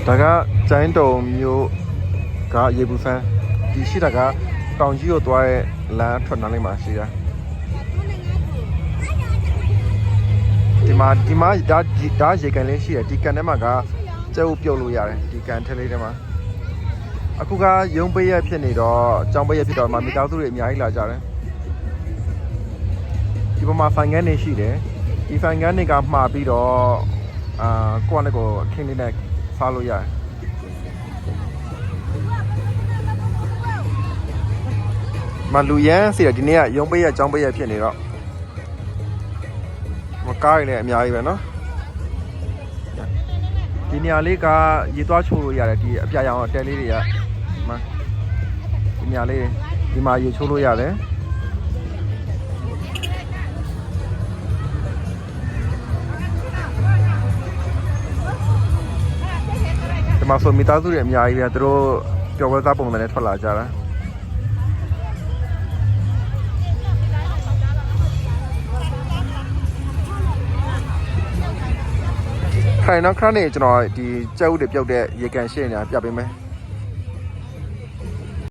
ဒါကကျိုင်းတုံမျိုးကရေဘူးဆန်းဒီရှိတာကတောင်ကြီးကိုသွားတဲ့လမ်းထွက်နားလေးမှာရှိတာဒီမှာဒါရေကန်လေးရှိတယ်ဒီကန်ထဲမှာကကျဲဥပြုတ်လို့ရတယ်ဒီကန်ထဲလေးထဲမှာအခုကရုံးပေးရဖြစ်နေတော့ကျောင်းပေးရဖြစ်တော့မှမိသားစုတွေအများကြီးလာကြတယ်ဒီပေါ်မှာဖိုင်ငန်းနေရှိတယ်ဒီဖိုင်ငန်းတွေကမှားပြီးတော့ကိုယ့်နဲ့ကိုအခင်းလေးနဲ့စားလို့ရတယ်မလူရန်စီဒီနေ့ကရုံးပေးရကျောင်းပေးရဖြစ်နေတော့မကားရည်လည်းအများကြီးပဲနော်ဒီနေရာလေးကရေသွားချိုးလို့ရတယ်ဒီအပြရောင်တဲလေးတွေကဒီနေရာလေးဒီမှာရေချိုးလို့ရတယ်ဒီမှာဆိုမိသားစုတွေအများကြီးပဲသူတို့ပျော်ပွဲသားပုံစံနဲ့ထွက်လာကြတာခိုင်နောက်ခါနေကျွန်တော်ဒီကြက်ဥတွေပြုတ်တဲ့ရေကန်ရှင်းနေတာပြပေးမယ်